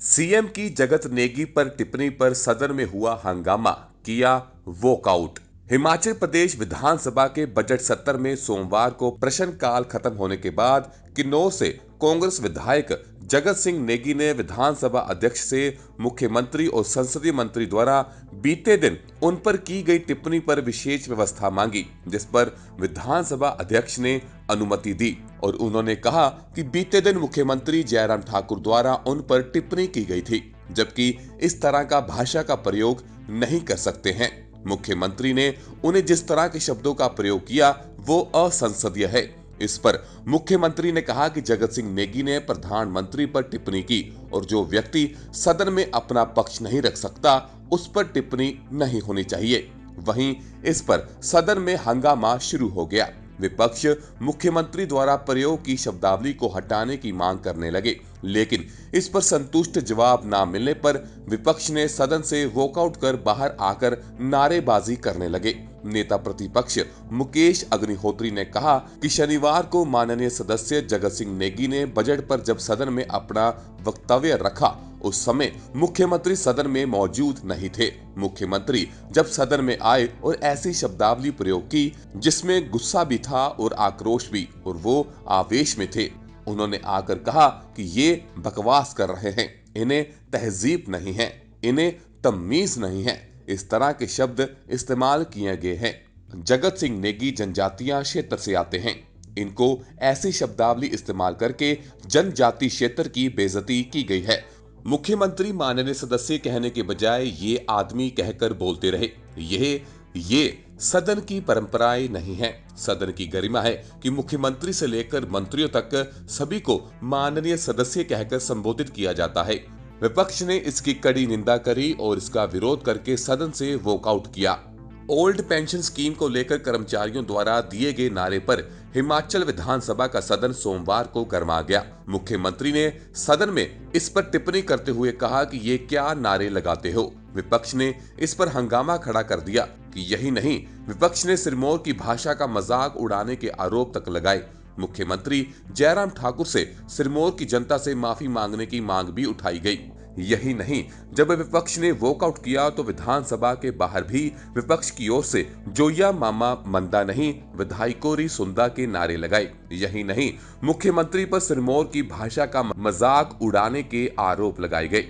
CM की जगत नेगी पर टिप्पणी पर सदन में हुआ हंगामा, किया वॉकआउट। हिमाचल प्रदेश विधानसभा के बजट सत्र में सोमवार को प्रश्नकाल खत्म होने के बाद किन्नौर से कांग्रेस विधायक जगत सिंह नेगी ने विधानसभा अध्यक्ष से मुख्यमंत्री और संसदीय मंत्री द्वारा बीते दिन उन पर की गई टिप्पणी पर विशेष व्यवस्था मांगी, जिस पर विधानसभा अध्यक्ष ने अनुमति दी और उन्होंने कहा कि बीते दिन मुख्यमंत्री जयराम ठाकुर द्वारा उन पर टिप्पणी की गई थी, जबकि इस तरह का भाषा का प्रयोग नहीं कर सकते हैं। मुख्यमंत्री ने उन्हें जिस तरह के शब्दों का प्रयोग किया वो असंसदीय है। इस पर मुख्यमंत्री ने कहा कि जगत सिंह नेगी ने प्रधानमंत्री पर टिप्पणी की और जो व्यक्ति सदन में अपना पक्ष नहीं रख सकता उस पर टिप्पणी नहीं होनी चाहिए। वहीं इस पर सदन में हंगामा शुरू हो गया। विपक्ष मुख्यमंत्री द्वारा प्रयोग की शब्दावली को हटाने की मांग करने लगे, लेकिन इस पर संतुष्ट जवाब न मिलने पर विपक्ष ने सदन से वॉकआउट कर बाहर आकर नारेबाजी करने लगे। नेता प्रतिपक्ष मुकेश अग्निहोत्री ने कहा कि शनिवार को माननीय सदस्य जगत सिंह नेगी ने बजट पर जब सदन में अपना वक्तव्य रखा उस समय मुख्यमंत्री सदन में मौजूद नहीं थे। मुख्यमंत्री जब सदन में आए और ऐसी शब्दावली प्रयोग की जिसमें गुस्सा भी था और आक्रोश भी, और वो आवेश में थे। उन्होंने आकर कहा कि ये बकवास कर रहे हैं, इन्हें तहजीब नहीं है, इन्हें तमीज नहीं है। इस तरह के शब्द इस्तेमाल किए गए हैं। जगत सिंह नेगी जनजातीय क्षेत्र से आते हैं, इनको ऐसी शब्दावली इस्तेमाल करके जनजाति क्षेत्र की बेइज्जती की गई है। मुख्यमंत्री माननीय सदस्य कहने के बजाय ये आदमी कहकर बोलते रहे। ये सदन की परंपराएं नहीं है। सदन की गरिमा है कि मुख्यमंत्री से लेकर मंत्रियों तक सभी को माननीय सदस्य कहकर संबोधित किया जाता है। विपक्ष ने इसकी कड़ी निंदा करी और इसका विरोध करके सदन से वॉकआउट किया। ओल्ड पेंशन स्कीम को लेकर कर्मचारियों द्वारा दिए गए नारे पर हिमाचल विधानसभा का सदन सोमवार को गरमा गया। मुख्यमंत्री ने सदन में इस पर टिप्पणी करते हुए कहा कि ये क्या नारे लगाते हो। विपक्ष ने इस पर हंगामा खड़ा कर दिया कि यही नहीं, विपक्ष ने सिरमौर की भाषा का मजाक उड़ाने के आरोप तक लगाए। मुख्यमंत्री जयराम ठाकुर से सिरमौर की जनता से माफी मांगने की मांग भी उठाई गई। यही नहीं, जब विपक्ष ने वॉकआउट किया तो विधानसभा के बाहर भी विपक्ष की ओर से जोया मामा मंदा नहीं, विधायकोरी सुंदा के नारे लगाए। यही नहीं, मुख्यमंत्री पर सिरमौर की भाषा का मजाक उड़ाने के आरोप लगाए गए।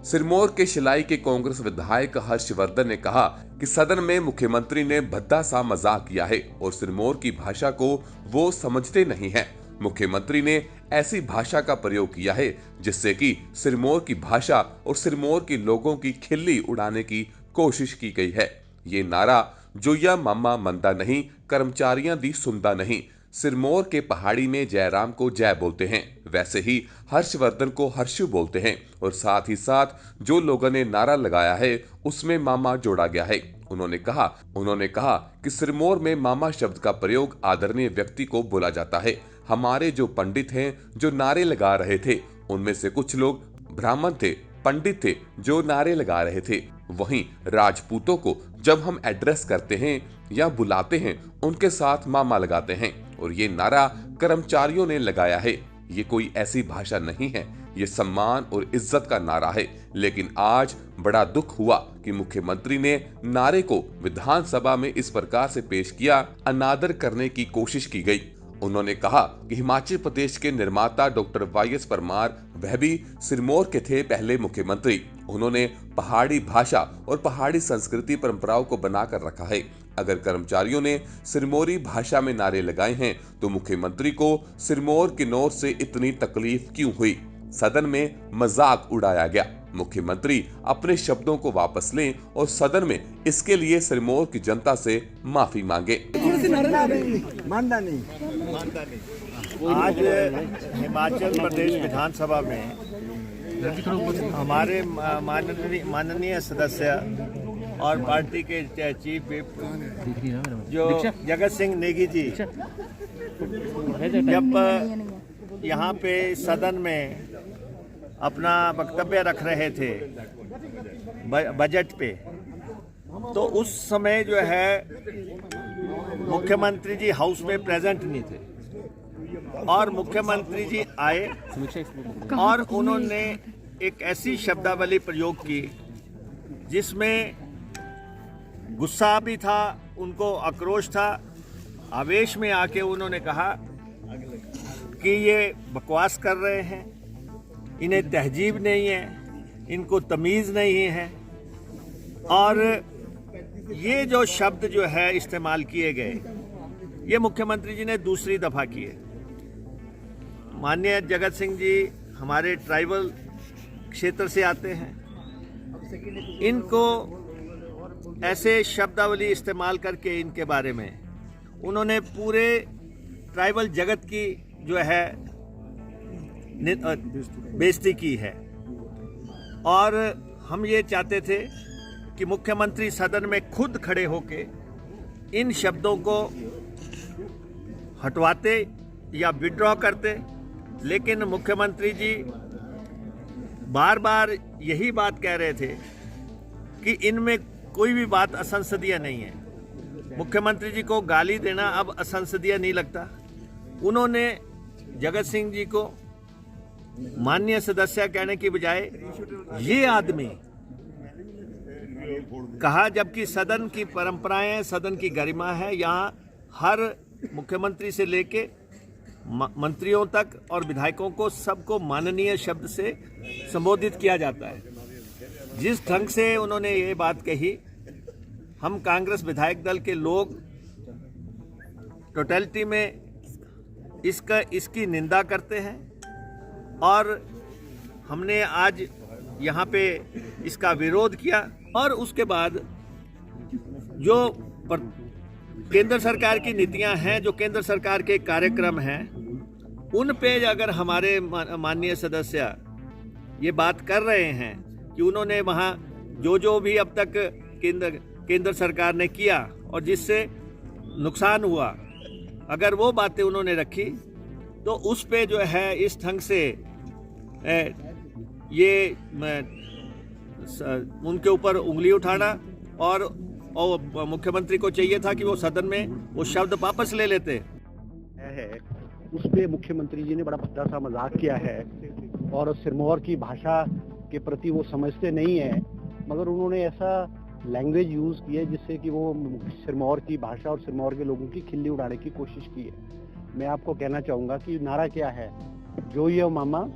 सिरमौर के शिलाई के कांग्रेस विधायक हर्षवर्धन ने कहा कि सदन में मुख्यमंत्री ने भद्दा सा मजाक किया है और सिरमौर की भाषा को वो समझते नहीं हैं। मुख्यमंत्री ने ऐसी भाषा का प्रयोग किया है जिससे कि सिरमौर की भाषा और सिरमौर के लोगों की खिल्ली उड़ाने की कोशिश की गई है। ये नारा जोया मामा मंदा नहीं, कर्मचारियां दी सुनदा नहीं। सिरमौर के पहाड़ी में जयराम को जय बोलते हैं, वैसे ही हर्षवर्धन को हर्षु बोलते हैं और साथ ही साथ जो लोगों ने नारा लगाया है उसमें मामा जोड़ा गया है। उन्होंने कहा कि सिरमौर में मामा शब्द का प्रयोग आदरणीय व्यक्ति को बोला जाता है। हमारे जो पंडित हैं जो नारे लगा रहे थे उनमें से कुछ लोग ब्राह्मण थे, पंडित थे जो नारे लगा रहे थे। वहीं राजपूतों को जब हम एड्रेस करते हैं या बुलाते हैं उनके साथ मामा लगाते हैं और ये नारा कर्मचारियों ने लगाया है। ये कोई ऐसी भाषा नहीं है, ये सम्मान और इज्जत का नारा है। लेकिन आज बड़ा दुख हुआ कि मुख्यमंत्री ने नारे को विधानसभा में इस प्रकार से पेश किया, अनादर करने की कोशिश की गई। उन्होंने कहा कि हिमाचल प्रदेश के निर्माता डॉक्टर वाईएस परमार वह भी सिरमौर के थे पहले मुख्यमंत्री। उन्होंने पहाड़ी भाषा और पहाड़ी संस्कृति परंपराओं को बनाकर रखा है। अगर कर्मचारियों ने सिरमौरी भाषा में नारे लगाए हैं तो मुख्यमंत्री को सिरमौर किन्नौर से इतनी तकलीफ क्यों हुई। सदन में मजाक उड़ाया गया। मुख्यमंत्री अपने शब्दों को वापस लें और सदन में इसके लिए सिरमौर की जनता से माफी मांगे। आज हिमाचल प्रदेश विधानसभा में हमारे माननीय सदस्य और पार्टी के चीफ विप जो जगत सिंह नेगी जी जब यहाँ पे सदन में अपना वक्तव्य रख रहे थे बजट पे, तो उस समय जो है मुख्यमंत्री जी हाउस में प्रेजेंट नहीं थे। और मुख्यमंत्री जी आए और उन्होंने एक ऐसी शब्दावली प्रयोग की जिसमें गुस्सा भी था, उनको आक्रोश था। आवेश में आके उन्होंने कहा कि ये बकवास कर रहे हैं, इन्हें तहजीब नहीं है, इनको तमीज़ नहीं है। और ये जो शब्द जो है इस्तेमाल किए गए, ये मुख्यमंत्री जी ने दूसरी दफ़ा किए। माननीय जगत सिंह जी हमारे ट्राइबल क्षेत्र से आते हैं, इनको ऐसे शब्दावली इस्तेमाल करके इनके बारे में उन्होंने पूरे ट्राइबल जगत की जो है बेइज्जती की है। और हम ये चाहते थे कि मुख्यमंत्री सदन में खुद खड़े होके इन शब्दों को हटवाते या विड्रॉ करते, लेकिन मुख्यमंत्री जी बार बार यही बात कह रहे थे कि इनमें कोई भी बात असंसदीय नहीं है। मुख्यमंत्री जी को गाली देना अब असंसदीय नहीं लगता। उन्होंने जगत सिंह जी को माननीय सदस्य कहने की बजाय ये आदमी कहा, जबकि सदन की परंपराएं, सदन की गरिमा है। यहाँ हर मुख्यमंत्री से लेके मंत्रियों तक और विधायकों को सबको माननीय शब्द से संबोधित किया जाता है। जिस ढंग से उन्होंने ये बात कही, हम कांग्रेस विधायक दल के लोग टोटलिटी में इसकी निंदा करते हैं और हमने आज यहाँ पे इसका विरोध किया। और उसके बाद जो केंद्र सरकार की नीतियां हैं, जो केंद्र सरकार के कार्यक्रम हैं, उन पे अगर हमारे माननीय सदस्य ये बात कर रहे हैं कि उन्होंने वहाँ जो भी अब तक केंद्र सरकार ने किया और जिससे नुकसान हुआ, अगर वो बातें उन्होंने रखी तो उस पे जो है इस ढंग से ये उनके ऊपर उंगली उठाना। और मुख्यमंत्री को चाहिए था कि वो सदन में वो शब्द वापस ले लेते है। उस पे मुख्यमंत्री जी ने बड़ा भद्दा सा मजाक किया है और सिरमौर की भाषा के प्रति वो समझते नहीं है, मगर उन्होंने ऐसा लैंग्वेज यूज़ की है जिससे कि वो सिरमौर की भाषा और सिरमौर के लोगों की खिल्ली उड़ाने की कोशिश की है। मैं आपको कहना चाहूँगा कि नारा क्या है, जो यो मामा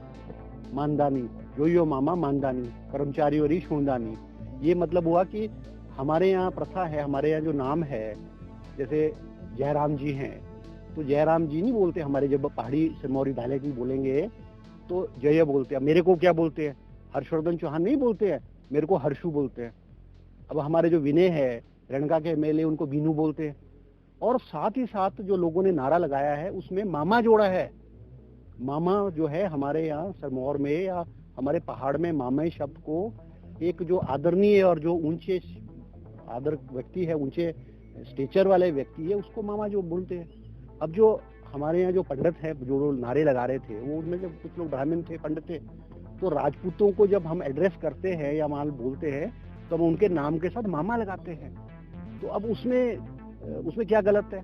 मानदानी, जो यो मामा मानदानी, कर्मचारी और शूंदानी। ये मतलब हुआ कि हमारे यहाँ प्रथा है, हमारे यहाँ जो नाम है, जैसे जयराम जी हैं तो जयराम जी नहीं बोलते हमारे, जब पहाड़ी सिरमौरी डायलेक्ट में बोलेंगे तो जय बोलते हैं। मेरे को क्या बोलते हैं, हर्षवर्धन चौहान नहीं बोलते हैं, मेरे को हर्षू बोलते हैं। अब हमारे जो विनय है रणका के एमएलए, उनको बीनू बोलते हैं। और साथ ही साथ जो लोगों ने नारा लगाया है उसमें मामा जोड़ा है। मामा जो है हमारे यहाँ सिरमौर में या हमारे पहाड़ में मामा शब्द को एक जो आदरणीय और जो ऊंचे आदर व्यक्ति है, ऊंचे स्टेचर वाले व्यक्ति है, उसको मामा जो बोलते हैं। अब जो हमारे यहाँ जो पंडित है जो नारे लगा रहे थे, वो उनमें जब कुछ लोग ब्राह्मण थे, पंडित थे, तो राजपूतों को जब हम एड्रेस करते हैं या मान बोलते हैं तो हम उनके नाम के साथ मामा लगाते हैं। तो अब उसमें क्या गलत है?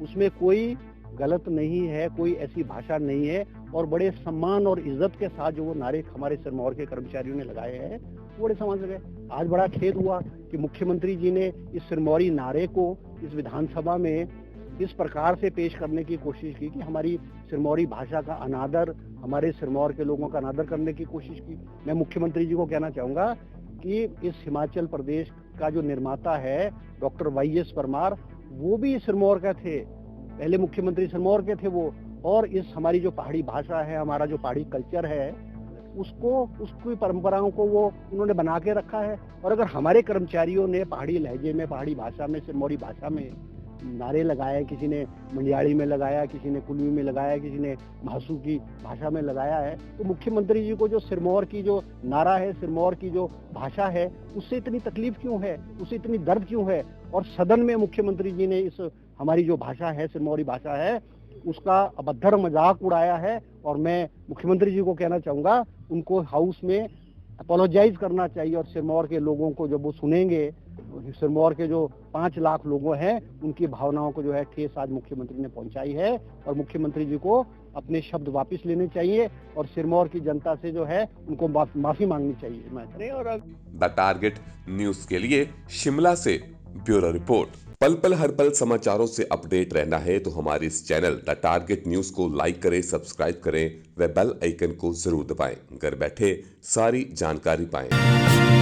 उसमें कोई गलत नहीं है, कोई ऐसी भाषा नहीं है। और बड़े सम्मान और इज्जत के साथ जो वो नारे हमारे सिरमौर के कर्मचारियों ने लगाए हैं, वो बड़े सम्मान से गए। आज बड़ा खेद हुआ कि मुख्यमंत्री जी ने इस सिरमौरी नारे को इस विधानसभा में इस प्रकार से पेश करने की कोशिश की कि हमारी सिरमौरी भाषा का अनादर, हमारे सिरमौर के लोगों का अनादर करने की कोशिश की। मैं मुख्यमंत्री जी को कहना चाहूँगा कि इस हिमाचल प्रदेश का जो निर्माता है डॉक्टर वाईएस परमार, वो भी सिरमौर का थे, पहले मुख्यमंत्री सिरमौर के थे वो। और इस हमारी जो पहाड़ी भाषा है, हमारा जो पहाड़ी कल्चर है, उसकी परंपराओं को वो उन्होंने बना के रखा है। और अगर हमारे कर्मचारियों ने पहाड़ी लहजे में, पहाड़ी भाषा में, सिरमौरी भाषा में नारे लगाए, किसी ने मंडियाली में लगाया, किसी ने कुल्लू में लगाया, किसी ने महासू की भाषा में लगाया है, तो मुख्यमंत्री जी को जो सिरमौर की जो नारा है, सिरमौर की जो भाषा है, उससे इतनी तकलीफ क्यों है, उससे इतनी दर्द क्यों है? और सदन में मुख्यमंत्री जी ने इस हमारी जो भाषा है, सिरमौरी भाषा है, उसका अभद्र मजाक उड़ाया है। और मैं मुख्यमंत्री जी को कहना चाहूँगा, उनको हाउस में अपोलोजाइज करना चाहिए और सिरमौर के लोगों को जब वो सुनेंगे सिरमौर के जो 5 लाख लोगों हैं उनकी भावनाओं को जो है ठेस आज मुख्यमंत्री ने पहुंचाई है और मुख्यमंत्री जी को अपने शब्द वापस लेने चाहिए और सिरमौर की जनता से जो है उनको माफी मांगनी चाहिए। और द टारगेट न्यूज के लिए शिमला से ब्यूरो रिपोर्ट। पल पल हर पल समाचारों से अपडेट रहना है तो हमारे इस चैनल द टारगेट न्यूज को लाइक करें, सब्सक्राइब करें व बेल आइकन को जरूर दबाएं। घर बैठे सारी जानकारी पाएं।